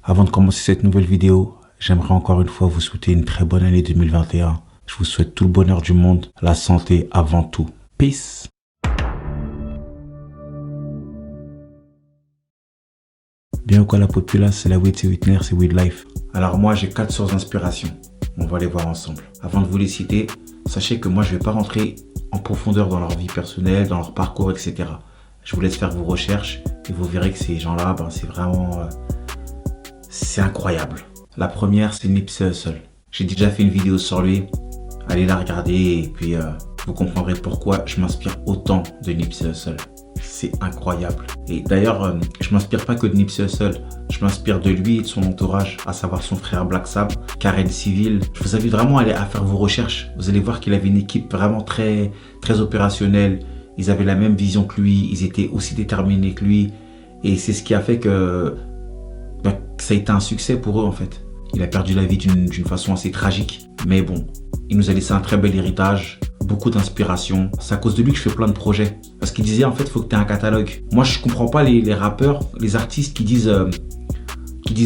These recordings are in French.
Avant de commencer cette nouvelle vidéo, j'aimerais encore une fois vous souhaiter une très bonne année 2021. Je vous souhaite tout le bonheur du monde, la santé avant tout. Peace. Bien ou quoi la populace, c'est la weed, c'est Whitner, c'est Weed Life. Alors moi j'ai 4 sources d'inspiration. On va les voir ensemble. Avant de vous les citer, sachez que moi je vais pas rentrer en profondeur dans leur vie personnelle, dans leur parcours, etc. Je vous laisse faire vos recherches et vous verrez que ces gens-là, c'est vraiment... c'est incroyable. La première, c'est Nipsey Hussle. J'ai déjà fait une vidéo sur lui. Allez la regarder et puis vous comprendrez pourquoi je m'inspire autant de Nipsey Hussle. C'est incroyable. Et d'ailleurs, je m'inspire pas que de Nipsey Hussle. Je m'inspire de lui et de son entourage, à savoir son frère Black Sam, Karen Civil. Je vous invite vraiment à aller faire vos recherches. Vous allez voir qu'il avait une équipe vraiment très opérationnelle. Ils avaient la même vision que lui. Ils étaient aussi déterminés que lui. Et c'est ce qui a fait que ça a été un succès pour eux en fait. Il a perdu la vie d'une façon assez tragique. Mais bon, il nous a laissé un très bel héritage, beaucoup d'inspiration. C'est à cause de lui que je fais plein de projets. Parce qu'il disait en fait, il faut que tu aies un catalogue. Moi, je comprends pas les rappeurs, les artistes qui disent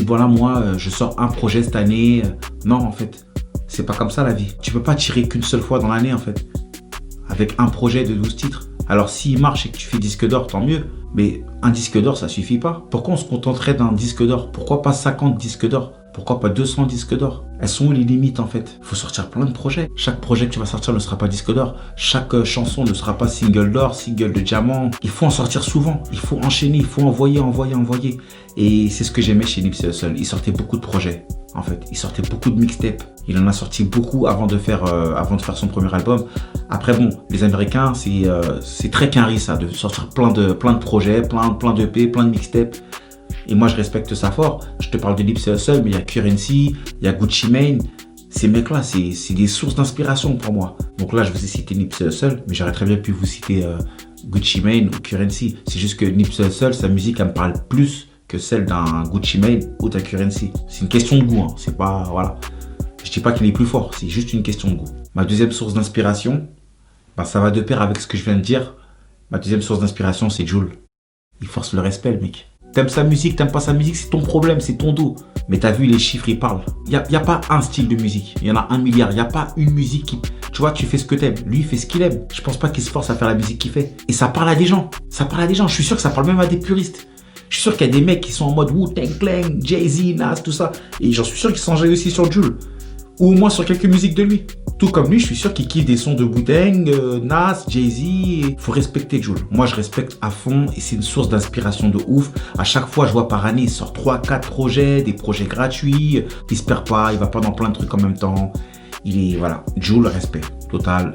voilà, moi, je sors un projet cette année. Non, en fait, c'est pas comme ça la vie. Tu peux pas tirer qu'une seule fois dans l'année en fait. Avec un projet de 12 titres. Alors s'il marche et que tu fais disque d'or, tant mieux. Mais un disque d'or, ça suffit pas. Pourquoi on se contenterait d'un disque d'or? Pourquoi pas 50 disques d'or? Pourquoi pas 200 disques d'or? Elles sont où les limites en fait? Il faut sortir plein de projets. Chaque projet que tu vas sortir ne sera pas disque d'or. Chaque chanson ne sera pas single d'or, single de diamant. Il faut en sortir souvent. Il faut enchaîner, il faut envoyer. Et c'est ce que j'aimais chez Nipsey Hussle. Il sortait beaucoup de projets. En fait, il sortait beaucoup de mixtapes. Il en a sorti beaucoup avant de faire son premier album. Après bon, les Américains, c'est très quinri ça, de sortir plein de projets, plein d'EP, plein de mixtapes. Et moi je respecte ça fort. Je te parle de Nipsey Hussle, mais il y a Curren$y, il y a Gucci Mane. Ces mecs-là, c'est des sources d'inspiration pour moi. Donc là, je vous ai cité Nipsey Hussle, mais j'aurais très bien pu vous citer Gucci Mane ou Curren$y. C'est juste que Nipsey Hussle, sa musique, elle me parle plus que celle d'un Gucci Mane ou d'un Curren$y. C'est une question de goût, hein. C'est pas, voilà. Je dis pas qu'il est plus fort, c'est juste une question de goût. Ma deuxième source d'inspiration, ça va de pair avec ce que je viens de dire. Ma deuxième source d'inspiration, c'est Jul. Il force le respect, le mec. T'aimes sa musique, t'aimes pas sa musique, c'est ton problème, c'est ton dos. Mais t'as vu, les chiffres, ils parlent. Y a pas un style de musique. Il y en a 1 milliard. Il y a pas une musique qui... Tu vois, tu fais ce que t'aimes. Lui, il fait ce qu'il aime. Je pense pas qu'il se force à faire la musique qu'il fait. Et ça parle à des gens. Ça parle à des gens. Je suis sûr que ça parle même à des puristes. Je suis sûr qu'il y a des mecs qui sont en mode Wu-Tang Clan, Jay-Z, Nas, tout ça. Et j'en suis sûr qu'ils s'enjaillent aussi sur Jul. Ou au moins sur quelques musiques de lui. Tout comme lui, je suis sûr qu'il kiffe des sons de Wu-Tang, Nas, Jay-Z. Faut respecter Jul. Moi, je respecte à fond et c'est une source d'inspiration de ouf. À chaque fois, je vois par année, il sort 3-4 projets, des projets gratuits. Il se perd pas, il va pas dans plein de trucs en même temps. Il est, voilà, Jul, respect total.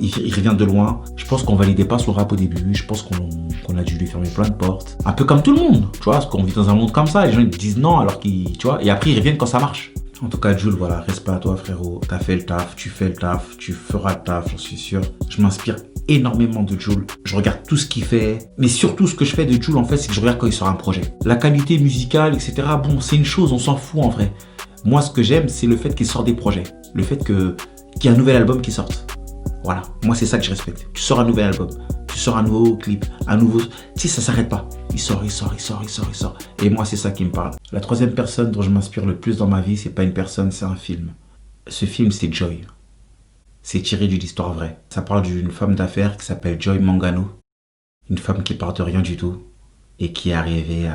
Il revient de loin. Je pense qu'on validait pas son rap au début. Je pense qu'on a dû lui fermer plein de portes. Un peu comme tout le monde, tu vois, parce qu'on vit dans un monde comme ça. Les gens ils disent non alors qu'ils, tu vois, et après ils reviennent quand ça marche. En tout cas, Jul, voilà, respect à toi, frérot. T'as fait le taf, tu fais le taf, tu feras le taf, j'en suis sûr. Je m'inspire énormément de Jul. Je regarde tout ce qu'il fait. Mais surtout, ce que je fais de Jul, en fait, c'est que je regarde quand il sort un projet. La qualité musicale, etc. Bon, c'est une chose, on s'en fout en vrai. Moi, ce que j'aime, c'est le fait qu'il sort des projets. Le fait qu'il y ait un nouvel album qui sorte. Voilà, moi, c'est ça que je respecte. Tu sors un nouvel album. Tu sors un nouveau clip, un nouveau... Tu sais, ça s'arrête pas. Il sort. Et moi, c'est ça qui me parle. La troisième personne dont je m'inspire le plus dans ma vie, c'est pas une personne, c'est un film. Ce film, c'est Joy. C'est tiré d'une histoire vraie. Ça parle d'une femme d'affaires qui s'appelle Joy Mangano. Une femme qui part de rien du tout et qui est arrivée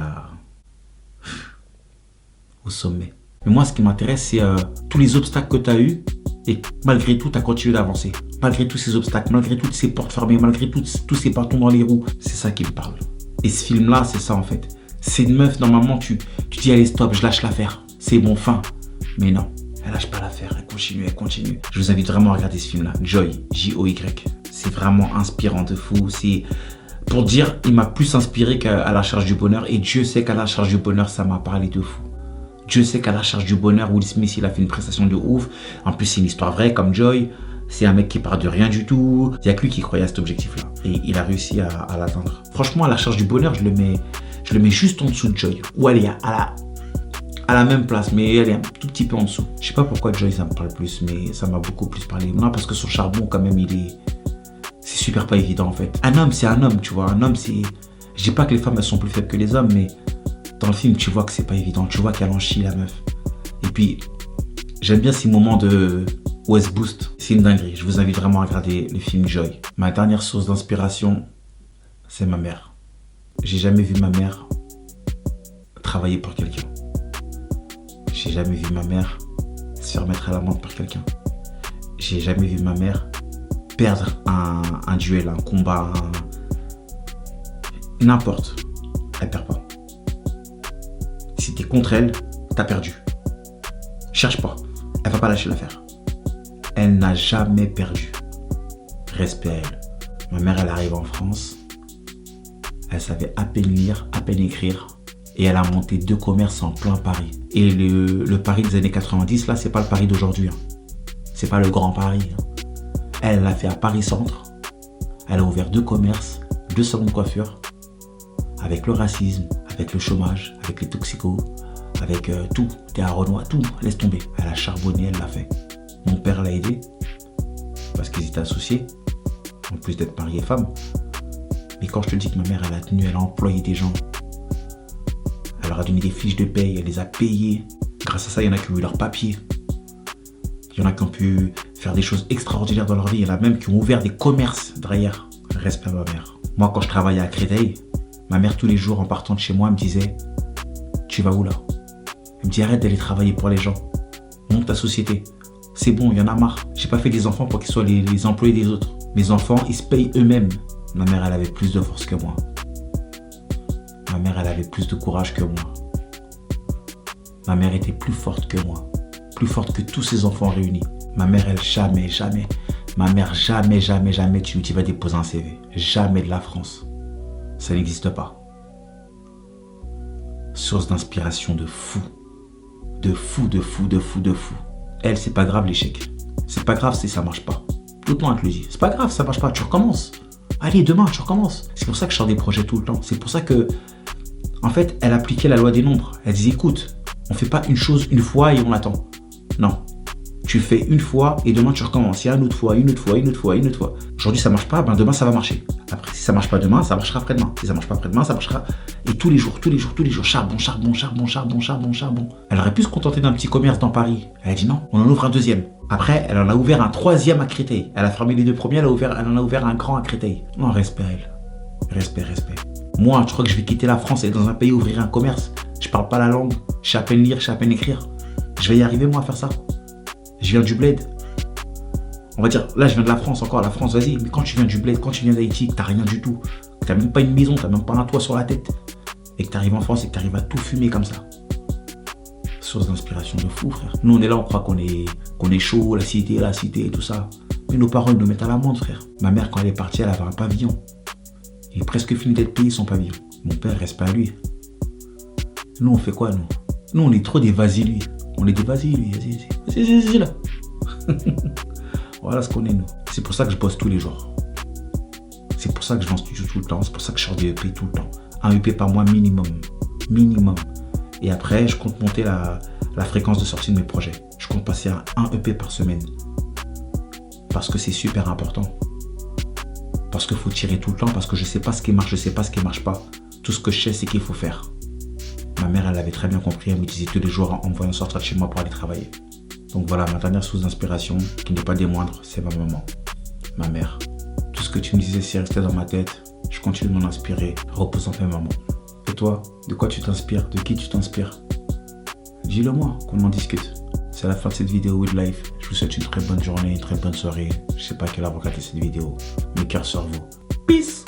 au sommet. Mais moi, ce qui m'intéresse, c'est tous les obstacles que tu as eus et malgré tout, tu as continué d'avancer. Malgré tous ces obstacles, malgré toutes ces portes fermées, malgré tous ces bâtons dans les roues. C'est ça qui me parle. Et ce film-là, c'est ça en fait. C'est une meuf, normalement, tu dis allez stop, je lâche l'affaire. C'est bon, fin. Mais non, elle lâche pas l'affaire, elle continue. Je vous invite vraiment à regarder ce film-là. Joy, J-O-Y. C'est vraiment inspirant de fou. C'est pour dire, il m'a plus inspiré qu'à la Recherche du bonheur. Et Dieu sait qu'à la Recherche du bonheur, ça m'a parlé de fou. Dieu sait qu'à la Recherche du bonheur, Will Smith, il a fait une prestation de ouf. En plus, c'est une histoire vraie comme Joy. C'est un mec qui part de rien du tout. Il n'y a que lui qui croyait à cet objectif-là. Et il a réussi à l'atteindre. Franchement, à la Recherche du bonheur, je le mets juste en dessous de Joy. Ou elle est à la même place, mais elle est un tout petit peu en dessous. Je sais pas pourquoi Joy, ça me parle plus, mais ça m'a beaucoup plus parlé. Non, parce que son charbon, quand même, c'est super pas évident, en fait. Un homme, c'est un homme, tu vois. Un homme, c'est... Je dis pas que les femmes, elles sont plus faibles que les hommes, mais Dans le film, tu vois que c'est pas évident. Tu vois qu'elle en chie, la meuf. Et puis, j'aime bien ces moments de West Boost. C'est une dinguerie. Je vous invite vraiment à regarder le film Joy. Ma dernière source d'inspiration, c'est ma mère. J'ai jamais vu ma mère travailler pour quelqu'un. J'ai jamais vu ma mère se faire mettre à l'amende par quelqu'un. J'ai jamais vu ma mère perdre un duel, un combat, n'importe. Elle perd pas. Si t'es contre elle, t'as perdu. Cherche pas. Elle va pas lâcher l'affaire. Elle n'a jamais perdu. Respect à elle. Ma mère, elle arrive en France. Elle savait à peine lire, à peine écrire. Et elle a monté 2 commerces en plein Paris. Et le Paris des années 90, là, c'est pas le Paris d'aujourd'hui. C'est pas le grand Paris. Elle l'a fait à Paris Centre. Elle a ouvert 2 commerces, 2 salons de coiffure. Avec le racisme, avec le chômage, avec les toxicos, avec tout. T'es à Renoir, tout. Laisse tomber. Elle a charbonné, elle l'a fait. Mon père l'a aidé. Parce qu'ils étaient associés. En plus d'être mari et femme. Mais quand je te dis que ma mère, elle a tenu, elle a employé des gens. Elle leur a donné des fiches de paye, elle les a payées. Grâce à ça, il y en a qui ont eu leur papier. Il y en a qui ont pu faire des choses extraordinaires dans leur vie. Il y en a même qui ont ouvert des commerces derrière. Respect à ma mère. Moi, quand je travaillais à Créteil, ma mère, tous les jours, en partant de chez moi, elle me disait « Tu vas où là ?» Elle me dit « Arrête d'aller travailler pour les gens. Monte ta société. C'est bon, il y en a marre. J'ai pas fait des enfants pour qu'ils soient les employés des autres. Mes enfants, ils se payent eux-mêmes. » Ma mère, elle avait plus de force que moi. Ma mère, elle avait plus de courage que moi. Ma mère était plus forte que moi. Plus forte que tous ses enfants réunis. Ma mère, elle, jamais. Ma mère, jamais, tu vas déposer un CV. Jamais de la France. Ça n'existe pas. Source d'inspiration de fou. De fou. Elle, c'est pas grave l'échec. C'est pas grave si ça marche pas. Tout le temps, elle te le dit. C'est pas grave, ça marche pas, tu recommences. Allez, demain, tu recommences. C'est pour ça que je sors des projets tout le temps. C'est pour ça que, en fait, elle appliquait la loi des nombres. Elle disait, écoute, on fait pas une chose une fois et on attend. Non. Tu fais une fois et demain, tu recommences. Il y a une autre fois. Aujourd'hui, ça marche pas, ben demain, ça va marcher. Après, si ça marche pas demain, ça marchera après-demain. Si ça marche pas après-demain, ça marchera. Et tous les jours. Charbon. Elle aurait pu se contenter d'un petit commerce dans Paris. Elle a dit non, on en ouvre un 2e. Après, elle en a ouvert un 3e à Créteil. Elle a fermé les 2 premiers, elle en a ouvert un grand à Créteil. Non, respect à elle. Respect. Moi, tu crois que je vais quitter la France et dans un pays ouvrir un commerce? Je parle pas la langue, je sais à peine lire, je sais à peine écrire. Je vais y arriver, moi, à faire ça. Je viens du bled. On va dire, là, je viens de la France encore. La France, vas-y. Mais quand tu viens du bled, quand tu viens d'Haïti, que t'as rien du tout, que t'as même pas une maison, t'as même pas un toit sur la tête, et que t'arrives en France et que t'arrives à tout fumer comme ça. Source d'inspiration de fou, frère. Nous, on est là, on croit qu'on est chaud, la cité et tout ça. Mais nos parents, ils nous mettent à l'amende, frère. Ma mère, quand elle est partie, elle avait un pavillon. Il est presque fini d'être payé, son pavillon. Mon père, respect à lui. Nous, on fait quoi, nous? Nous, on est trop des vas-y, lui. On est des vas-y, lui. Vas-y, là. Voilà ce qu'on est, nous. C'est pour ça que je bosse tous les jours. C'est pour ça que je vais en studio tout le temps. C'est pour ça que je sors des EP tout le temps. Un EP par mois minimum. Et après, je compte monter la fréquence de sortie de mes projets. Je compte passer à un EP par semaine. Parce que c'est super important. Parce qu'il faut tirer tout le temps. Parce que je sais pas ce qui marche, je sais pas ce qui marche pas. Tout ce que je sais, c'est qu'il faut faire. Ma mère, elle l'avait très bien compris. Elle me disait tous les jours en me voyant sortir de chez moi pour aller travailler. Donc voilà, ma dernière source d'inspiration, qui n'est pas des moindres, c'est ma maman, ma mère. Tout ce que tu me disais, c'est resté dans ma tête. Je continue de m'en inspirer. Repose en paix, maman. Et toi, de quoi tu t'inspires? De qui tu t'inspires? Dis-le moi, qu'on en discute. C'est la fin de cette vidéo with life. Je vous souhaite une très bonne journée, une très bonne soirée. Je sais pas à quelle heure vous regardez cette vidéo. Mes cœurs sur vous. Peace!